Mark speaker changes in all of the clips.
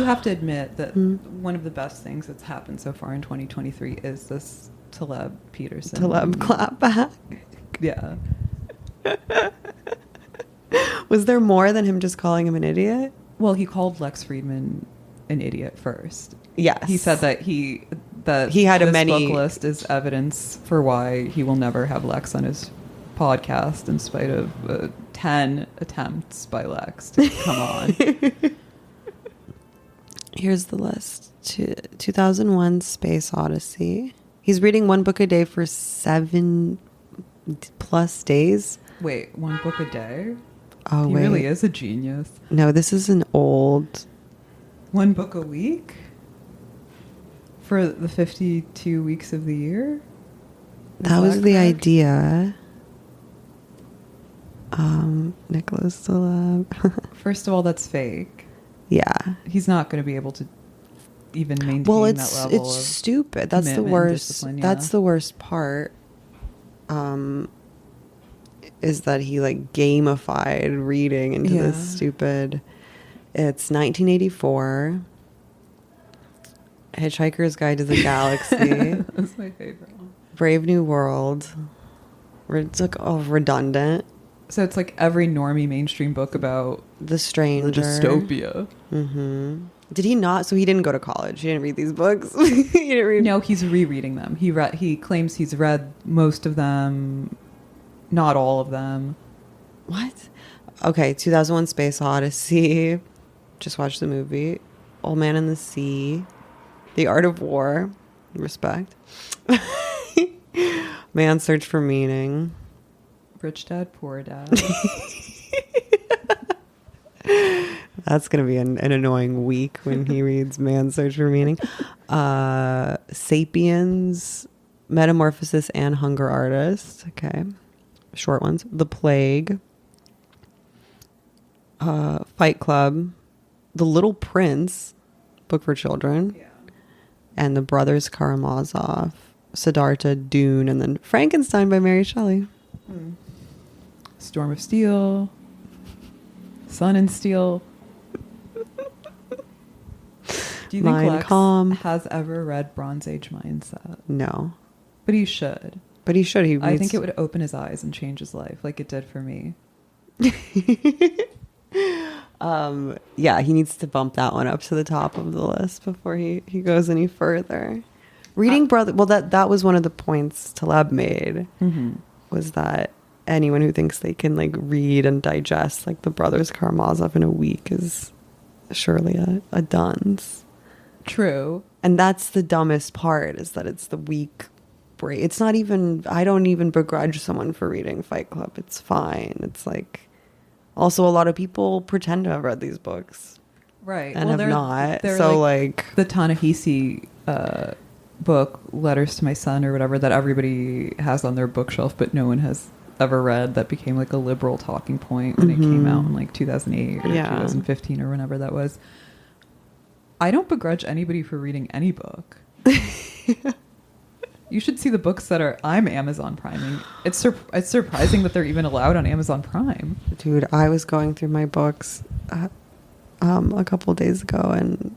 Speaker 1: do have to admit that one of the best things that's happened so far in 2023 is this Taleb Peterson.
Speaker 2: Taleb clapback.
Speaker 1: Yeah.
Speaker 2: Was there more than him just calling him an idiot?
Speaker 1: Well, he called Lex Fridman an idiot first.
Speaker 2: Yes.
Speaker 1: He said that he
Speaker 2: had
Speaker 1: this book list is evidence for why he will never have Lex on his podcast in spite of 10 attempts by Lex to come on.
Speaker 2: Here's the list. 2001 Space Odyssey. He's reading one book a day for 7+ days.
Speaker 1: Wait, one book a day?
Speaker 2: Oh,
Speaker 1: he
Speaker 2: wait.
Speaker 1: really is a genius.
Speaker 2: No, this is an old...
Speaker 1: One book a week? For the 52 weeks of the year?
Speaker 2: That was the idea. Nicholas Taleb.
Speaker 1: First of all, that's fake.
Speaker 2: Yeah.
Speaker 1: He's not going to be able to even maintain that level
Speaker 2: it's
Speaker 1: of
Speaker 2: stupid. That's the worst.
Speaker 1: Yeah.
Speaker 2: That's the worst part. Is that he like gamified reading into this stupid. It's 1984. Hitchhiker's Guide to the Galaxy.
Speaker 1: That's my favorite one.
Speaker 2: Brave New World. It's like redundant.
Speaker 1: So it's like every normie mainstream book about
Speaker 2: The Stranger.
Speaker 1: the dystopia.
Speaker 2: Mm-hmm. Did he not? So he didn't go to college. He didn't read these books. He didn't read.
Speaker 1: No, he's rereading them. He claims he's read most of them, not all of them.
Speaker 2: What? Okay, 2001 Space Odyssey. Just watched the movie. Old Man in the Sea. The Art of War. Respect. Man's Search for Meaning.
Speaker 1: Rich Dad, Poor Dad.
Speaker 2: That's going to be an annoying week when he reads Man's Search for Meaning. Sapiens, Metamorphosis, and Hunger Artist. Okay. Short ones. The Plague. Fight Club. The Little Prince, book for children.
Speaker 1: Yeah.
Speaker 2: And The Brothers Karamazov. Siddhartha, Dune, and then Frankenstein by Mary Shelley.
Speaker 1: Storm of Steel. Sun and Steel. Do you think
Speaker 2: Mein
Speaker 1: Lex
Speaker 2: Kampf.
Speaker 1: has ever read Bronze Age Mindset?
Speaker 2: No.
Speaker 1: But he should.
Speaker 2: But he should.
Speaker 1: I think it would open his eyes and change his life like it did for me.
Speaker 2: Yeah, he needs to bump that one up to the top of the list before he goes any further. Reading brother. Well, that was one of the points Taleb made. Was that anyone who thinks they can like read and digest like the Brothers Karamazov in a week is surely a dunce.
Speaker 1: True.
Speaker 2: And that's the dumbest part, is that it's the week break. It's not even, I don't even begrudge someone for reading Fight Club. It's fine. It's like, also a lot of people pretend to have read these books.
Speaker 1: Right.
Speaker 2: And have not.
Speaker 1: They're
Speaker 2: So like
Speaker 1: the Ta-Nehisi book, Letters to My Son or whatever, that everybody has on their bookshelf, but no one has ever read, that became like a liberal talking point when it came out in like 2008 or 2015 or whenever that was. I don't begrudge anybody for reading any book. You should see the books that I'm Amazon Priming. It's surprising that they're even allowed on Amazon Prime.
Speaker 2: Dude, I was going through my books a couple of days ago, and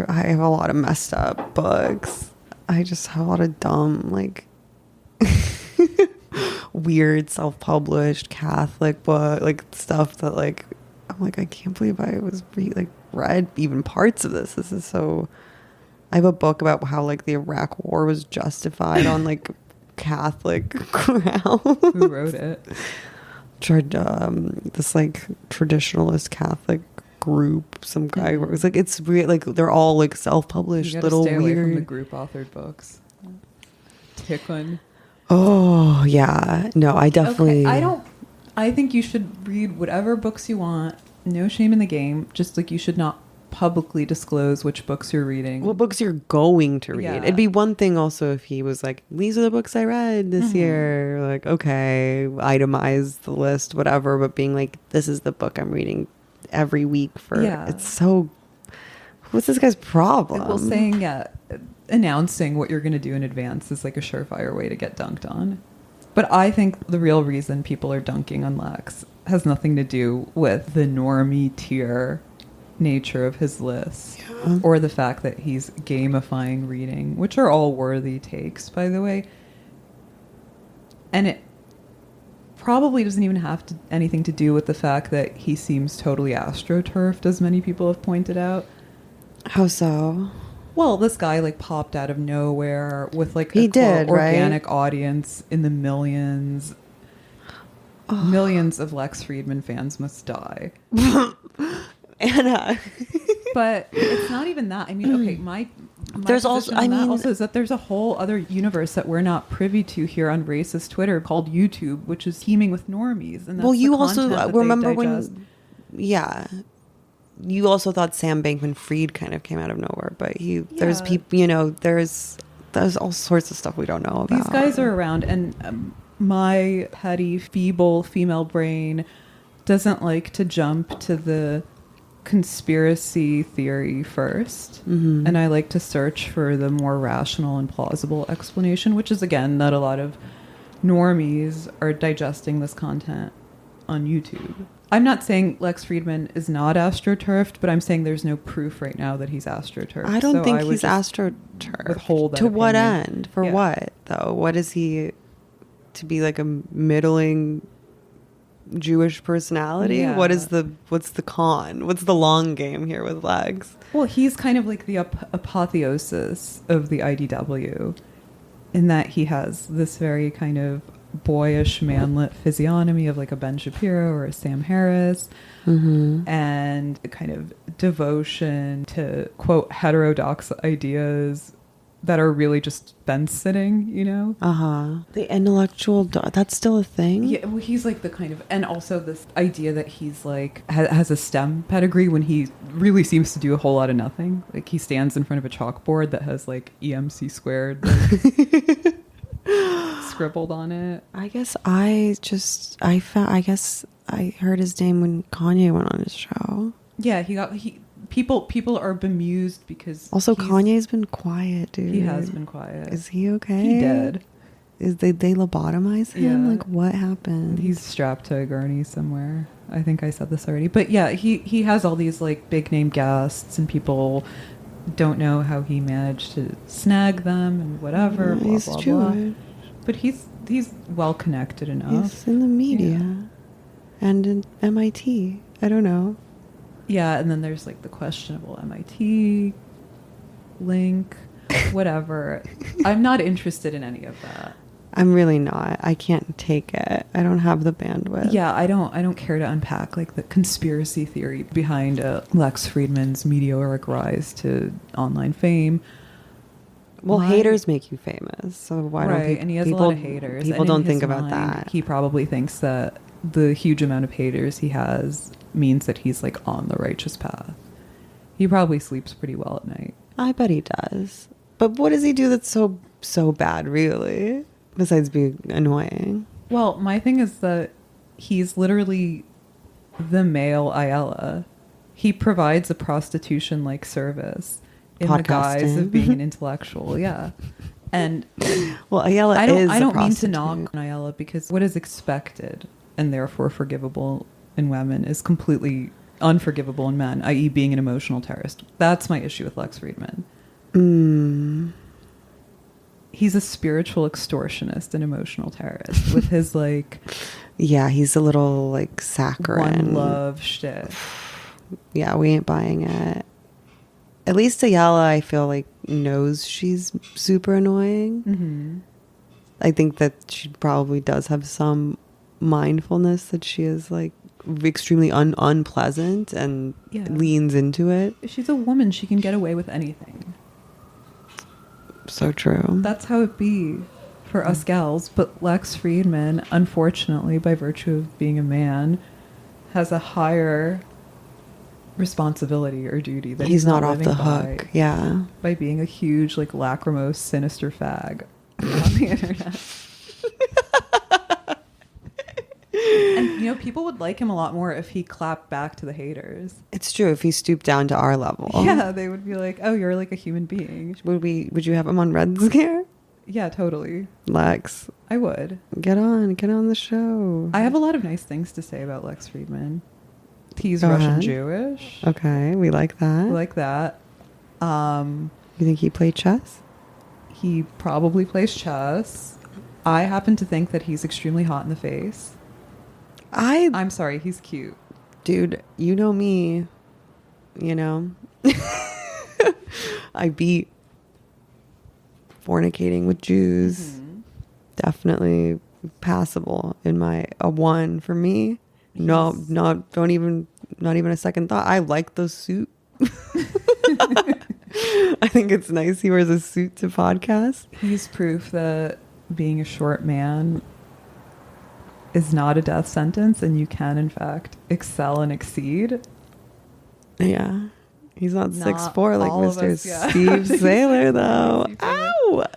Speaker 2: I have a lot of messed up books. I just have a lot of dumb, like, weird self-published Catholic book, like stuff that, like, I'm like, I can't believe I was read even parts of this. This is so. I have a book about how like the Iraq War was justified on like Catholic grounds.
Speaker 1: Who wrote it?
Speaker 2: This like traditionalist Catholic group. Some guy was like, it's real. Like they're all like self-published little
Speaker 1: stay
Speaker 2: weird.
Speaker 1: Away from the group authored books. Tickling.
Speaker 2: Oh yeah, no, I definitely.
Speaker 1: Okay, I think you should read whatever books you want. No shame in the game. Just like you should not publicly disclose which books you're reading.
Speaker 2: What books you're going to read.
Speaker 1: Yeah.
Speaker 2: It'd be one thing also if he was like, these are the books I read this year. Like, okay, itemize the list, whatever. But being like, this is the book I'm reading every week for.
Speaker 1: Yeah.
Speaker 2: It's so. What's this guy's problem?
Speaker 1: Well, saying announcing what you're going to do in advance is like a surefire way to get dunked on. But I think the real reason people are dunking on Lex has nothing to do with the normie tier nature of his list,
Speaker 2: Yeah.
Speaker 1: or the fact that he's gamifying reading, which are all worthy takes, by the way. And it probably doesn't even have anything to do with the fact that he seems totally astroturfed, as many people have pointed out.
Speaker 2: How so?
Speaker 1: Well, this guy like popped out of nowhere with like
Speaker 2: He
Speaker 1: a
Speaker 2: did,
Speaker 1: quote, organic
Speaker 2: right?
Speaker 1: audience in the millions. Millions of Lex Fridman fans must die.
Speaker 2: Anna.
Speaker 1: But it's not even that. I mean, okay, my
Speaker 2: There's also,
Speaker 1: position on
Speaker 2: I
Speaker 1: that
Speaker 2: mean,
Speaker 1: also is that there's a whole other universe that we're not privy to here on racist Twitter called YouTube, which is teeming with normies. And that's
Speaker 2: well, you
Speaker 1: the
Speaker 2: also
Speaker 1: content that
Speaker 2: remember
Speaker 1: they digest.
Speaker 2: yeah, you also thought Sam Bankman-Fried kind of came out of nowhere, but there's
Speaker 1: Yeah.
Speaker 2: people, there's all sorts of stuff we don't know about.
Speaker 1: These guys are around, and my petty, feeble female brain doesn't like to jump to the conspiracy theory first.
Speaker 2: Mm-hmm.
Speaker 1: And I like to search for the more rational and plausible explanation, which is, again, that a lot of normies are digesting this content on YouTube. I'm not saying Lex Fridman is not astroturfed, but I'm saying there's no proof right now that he's astroturfed.
Speaker 2: I don't think
Speaker 1: would
Speaker 2: he's
Speaker 1: just
Speaker 2: astroturfed.
Speaker 1: withhold that
Speaker 2: To what
Speaker 1: opinion.
Speaker 2: end? For
Speaker 1: Yeah.
Speaker 2: what, though? What is he, to be like a middling Jewish personality?
Speaker 1: Yeah.
Speaker 2: What's the con? What's the long game here with Lex?
Speaker 1: Well, he's kind of like the apotheosis of the IDW in that he has this very kind of boyish, manlit physiognomy of like a Ben Shapiro or a Sam Harris, and a kind of devotion to, quote, heterodox ideas that are really just fence sitting,
Speaker 2: The intellectual, that's still a thing?
Speaker 1: Yeah, well, he's like the kind of, and also this idea that he's like has a STEM pedigree when he really seems to do a whole lot of nothing. Like he stands in front of a chalkboard that has like EMC squared like, scribbled on it.
Speaker 2: I guess I heard his name when Kanye went on his show.
Speaker 1: Yeah, people are bemused because
Speaker 2: Also, Kanye's been quiet, dude.
Speaker 1: He has been quiet.
Speaker 2: Is he okay?
Speaker 1: He did.
Speaker 2: Is they lobotomize him?
Speaker 1: Yeah.
Speaker 2: Like, what happened?
Speaker 1: He's strapped to a gurney somewhere. I think I said this already. But yeah, he has all these like big name guests, and people don't know how he managed to snag them and whatever. Blah,
Speaker 2: he's
Speaker 1: blah,
Speaker 2: Jewish.
Speaker 1: blah. But he's well connected enough.
Speaker 2: He's in the media and in MIT. I don't know.
Speaker 1: Yeah, and then there's like the questionable MIT link, whatever. I'm not interested in any of that.
Speaker 2: I'm really not. I can't take it. I don't have the bandwidth.
Speaker 1: Yeah, I don't care to unpack like the conspiracy theory behind Lex Fridman's meteoric rise to online fame.
Speaker 2: Well, haters make you famous, so why don't people?
Speaker 1: And he has
Speaker 2: people,
Speaker 1: a lot of haters.
Speaker 2: People
Speaker 1: And in
Speaker 2: don't
Speaker 1: his
Speaker 2: think about
Speaker 1: mind,
Speaker 2: that.
Speaker 1: He probably thinks that the huge amount of haters he has means that he's like on the righteous path. He probably sleeps pretty well at night.
Speaker 2: I bet he does. But what does he do that's so bad, really? Besides being annoying.
Speaker 1: Well, my thing is that he's literally the male Ayala. He provides a prostitution-like service in the guise of being an intellectual. Yeah. And
Speaker 2: well, Ayala
Speaker 1: I don't mean to
Speaker 2: prostitute.
Speaker 1: knock on Ayala, because what is expected and therefore forgivable in women is completely unforgivable in men, i.e. being an emotional terrorist. That's my issue with Lex Fridman. He's a spiritual extortionist and emotional terrorist with his like...
Speaker 2: Yeah, he's a little like saccharine.
Speaker 1: One love shit.
Speaker 2: Yeah, we ain't buying it. At least Ayala, I feel like, knows she's super annoying.
Speaker 1: Mm-hmm.
Speaker 2: I think that she probably does have some mindfulness that she is like extremely unpleasant and leans into it.
Speaker 1: If she's a woman, she can get away with anything.
Speaker 2: So true.
Speaker 1: That's how it be for us gals. But Lex Fridman, unfortunately, by virtue of being a man, has a higher responsibility or duty that
Speaker 2: he's not off
Speaker 1: living
Speaker 2: the hook. Yeah.
Speaker 1: By being a huge, like, lachrymose, sinister fag on the internet. And, people would like him a lot more if he clapped back to the haters.
Speaker 2: It's true. If he stooped down to our level.
Speaker 1: Yeah, they would be like, oh, you're like a human being.
Speaker 2: Would you have him on Red Scare?
Speaker 1: Yeah, totally.
Speaker 2: Lex.
Speaker 1: I would.
Speaker 2: Get on the show.
Speaker 1: I have a lot of nice things to say about Lex Fridman. He's
Speaker 2: Go
Speaker 1: Russian
Speaker 2: ahead.
Speaker 1: Jewish.
Speaker 2: Okay, we like that.
Speaker 1: I like that.
Speaker 2: You think he played chess?
Speaker 1: He probably plays chess. I happen to think that he's extremely hot in the face. I'm sorry, he's cute.
Speaker 2: Dude, you know me, you know. I beat fornicating with Jews. Definitely passable in a 1 for me. No, not even a second thought. I like the suit. I think it's nice he wears a suit to podcast.
Speaker 1: He's proof that being a short man is not a death sentence, and you can in fact excel and exceed.
Speaker 2: Yeah. He's not
Speaker 1: Not
Speaker 2: 6'4" like
Speaker 1: all of
Speaker 2: Mr.
Speaker 1: us, yeah.
Speaker 2: Steve Saylor, though.
Speaker 1: Steve Saylor.
Speaker 2: Ow!